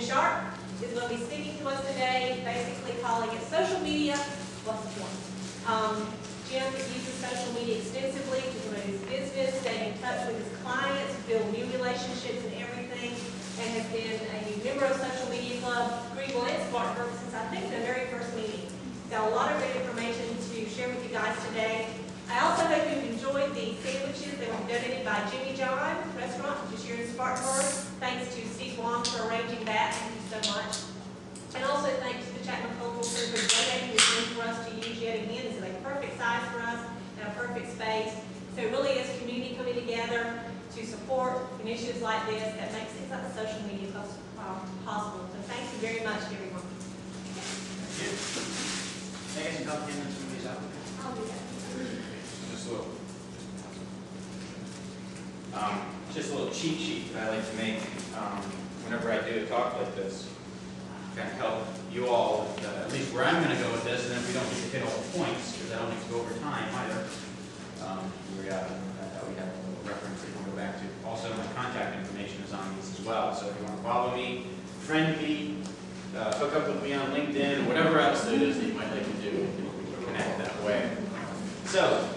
Sharp is going to be speaking to us today, basically calling it social media. What's the point? Jim uses social media extensively to promote his business, stay in touch with his clients, build new relationships and everything, and has been a member of Social Media Club, Greenville and Spartanburg since I think the very first meeting. Got a lot of great information to share with you guys today. I also hope you've enjoyed the sandwiches that were donated by Jimmy John Restaurant, which is here in Spartanburg. Thanks to Steve Wong for arranging that. Thank you so much. And also thanks to the Chapman Cultural Center for donating this room for us to use yet again. This is a perfect size for us and a perfect space. So it really is community coming together to support initiatives like this that makes things like the social media possible. So thank you very much, everyone. Thank you. Can I get some help handing some of these out? I'll do that. Just a little cheat sheet that I like to make whenever I do a talk like this. Kind of help you all with at least where I'm going to go with this, and then we don't get to hit all the points because I don't need to go over time either. We have a little reference we can go back to. Also, my contact information is on these as well. So if you want to follow me, friend me, hook up with me on LinkedIn, or whatever else it is that you might like to do, we can connect that way. So,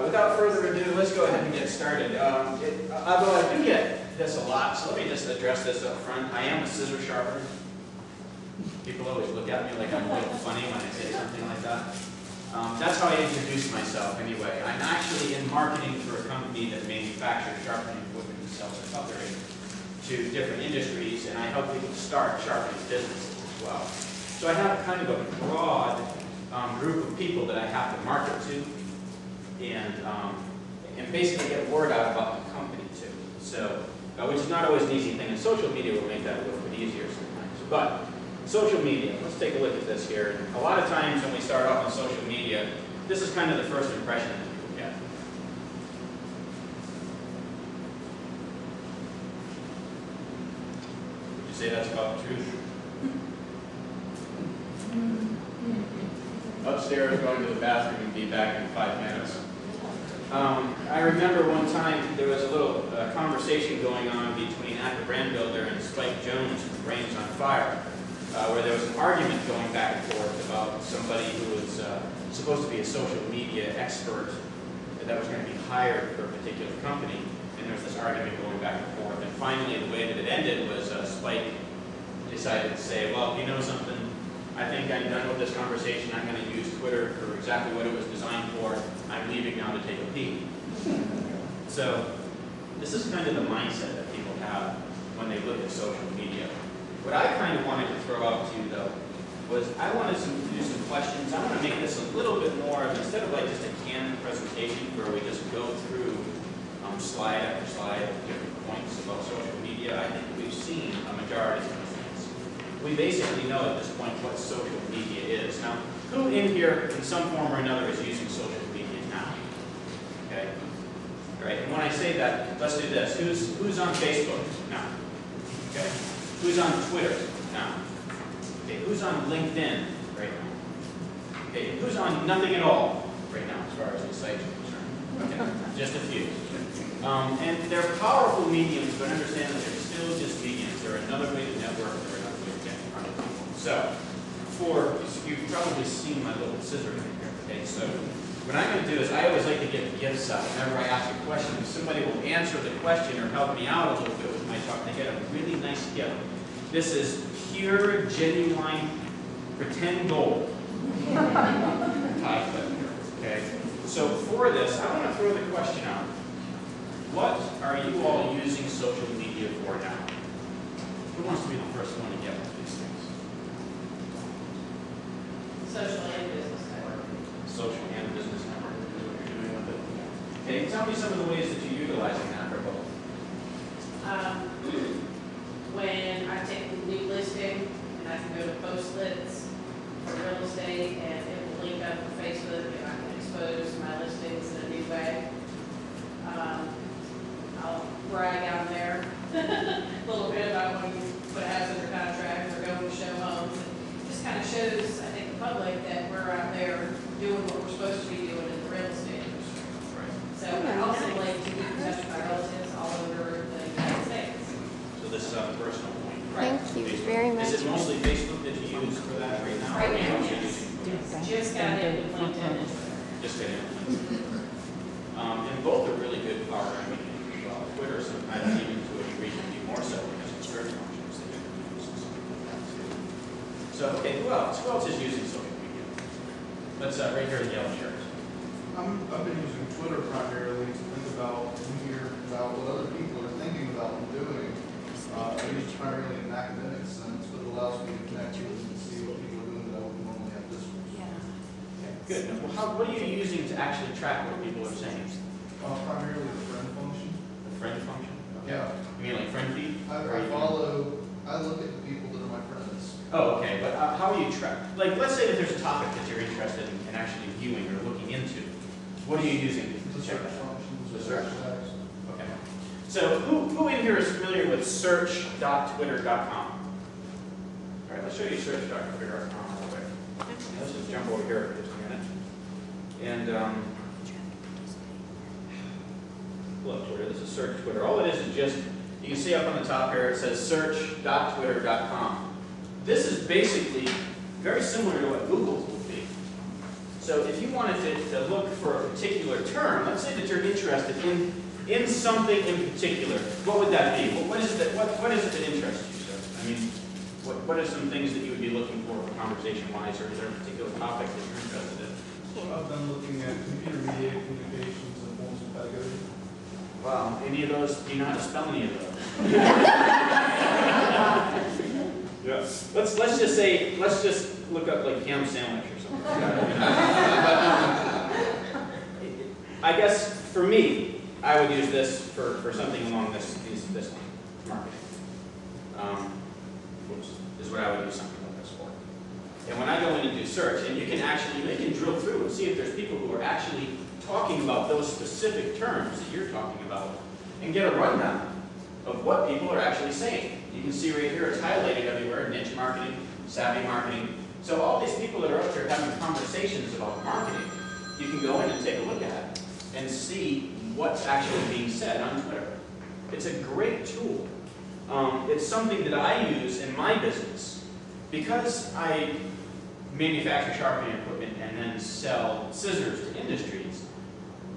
without further ado, let's go ahead and get started. Although I do get this a lot, so let me just address this up front. I am a scissor sharpener. People always look at me like I'm a little funny when I say something like that. That's how I introduce myself anyway. I'm actually in marketing for a company that manufactures sharpening equipment and sells cutlery to different industries, and I help people start sharpening businesses as well. So I have kind of a broad group of people that I have to market to and basically get word out about the company too. So, which is not always an easy thing, and social media will make that a little bit easier sometimes. But social media, let's take a look at this here. A lot of times when we start off on social media, this is kind of the first impression that people get. Would you say that's about the truth? Upstairs, going to the bathroom, and be back in 5 minutes. I remember one time there was a little conversation going on between Active Brand Builder and Spike Jones from Brains on Fire, where there was an argument going back and forth about somebody who was supposed to be a social media expert that was going to be hired for a particular company, and there was this argument going back and forth. And finally, the way that it ended was Spike decided to say, well, you know something, I think I'm done with this conversation. I'm going to use Twitter for exactly what it was designed for. I'm leaving now to take a pee. So this is kind of the mindset that people have when they look at social media. What I kind of wanted to throw out to you, though, was I wanted to do some questions. I want to make this a little bit more of, instead of like just a canned presentation where we just go through slide after slide of different points about social media. I think we've seen a majority of those things. We basically know at this point what social media is. Now, who in here, in some form or another, is using social media now? Okay? All right, and when I say that, let's do this. Who's on Facebook now? Okay? Who's on Twitter now? Okay, who's on LinkedIn right now? Okay, who's on nothing at all right now as far as the sites are concerned? Okay, just a few. And they're powerful mediums, but understand that they're still just mediums. They're another way to network, they're another way to get in front of people. So, you've probably seen my little scissor right here. Okay, so what I'm going to do is I always like to get gifts out whenever I ask a question. If somebody will answer the question or help me out a little bit with my talk, they get a really nice gift. This is pure, genuine, pretend gold. Tie clip here. Okay. So for this, I want to throw the question out. What are you all using social media for now? Who wants to be the first one to get one of these things? Social and business network. Social and business network is what you're doing with it. Okay, tell me some of the ways that you're utilizing that for both. When I take a new listing and I can go to Postlets for real estate and it will link up to Facebook and I can expose my listings in a new way. I'll brag out there a little bit about when what I have under contract or going to show homes. It just kind of shows, I think, the public that we're out there doing what we're supposed to be doing in the real estate industry. Right. So I also like to keep in touch with my Facebook. very much. Is it mostly Facebook that you use for that right now? Right Or now, are you yes. using- Just got in with LinkedIn. Just getting it. And both are really good for, I mean, well, Twitter sometimes even to a degree can be more so because of search functions that you can use and something like that too. So, okay, who else is using social media? Let's, right here in the yellow shirt. I've been using Twitter primarily to think about and hear about what other people are thinking about and doing. I use it primarily in an academic sense, but it allows me to connect with and see what people are doing that I wouldn't normally have discourse. Good. Now, what are you using to actually track what people are saying? Primarily the friend function. The friend function? Okay. Yeah. You mean like friend feed? I Or you- I look at the people that are my friends. Oh, okay, but how are you track? Like, let's say that there's a topic that you're interested in actually viewing or looking into. What are you using The to check search that? functions, The the search. hashtags. Okay. So who in here is familiar with search.twitter.com? All right, let's show you search.twitter.com real quick. Let's just jump over here for just a minute. And look, Twitter, this is search Twitter. All it is just, you can see up on the top here, it says search.twitter.com. This is basically very similar to what Google's would be. So if you wanted to look for a particular term, let's say that you're interested in something in particular, what would that be? What is it that interests you, sir? I mean, what are some things that you would be looking for conversation-wise, or is there a particular topic that you're interested in? I've been looking at computer-mediated communications and forms of pedagogy. Wow, any of those, do you know how to spell any of those? Yes. Let's just look up like ham sandwich or something. I guess for me, I would use this for something along this line, marketing. Which is what I would use something like this for. And when I go in and do search, and you can drill through and see if there's people who are actually talking about those specific terms that you're talking about, and get a rundown of what people are actually saying. You can see right here, it's highlighted everywhere, niche marketing, savvy marketing. So all these people that are out there having conversations about marketing, you can go in and take a look at and see what's actually being said on Twitter. It's a great tool. It's something that I use in my business. Because I manufacture sharpening equipment and then sell scissors to industries,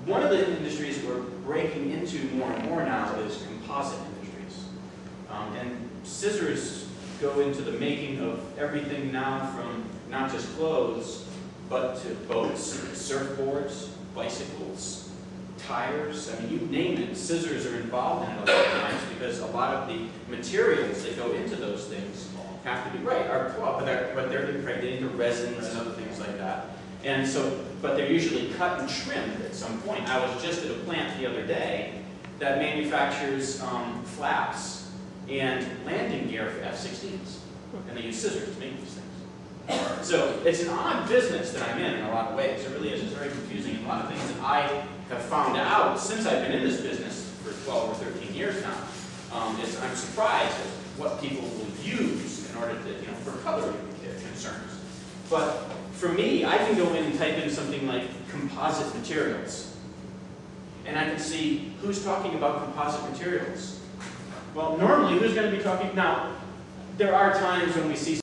one of the industries we're breaking into more and more now is composite industries. And scissors go into the making of everything now from not just clothes, but to boats, surfboards, bicycles, tires. I mean, you name it, scissors are involved in it a lot of times because a lot of the materials that go into those things have to be right, but they're impregnated into resins and other things like that. And so, but they're usually cut and trimmed at some point. I was just at a plant the other day that manufactures flaps and landing gear for F-16s. And they use scissors to make these things. So it's an odd business that I'm in a lot of ways. It really is. It's very confusing. And a lot of things that I have found out since I've been in this business for 12 or 13 years now, is I'm surprised at what people will use in order to, for coloring concerns. But for me, I can go in and type in something like composite materials. And I can see who's talking about composite materials. Well, normally, who's going to be talking? Now, there are times when we see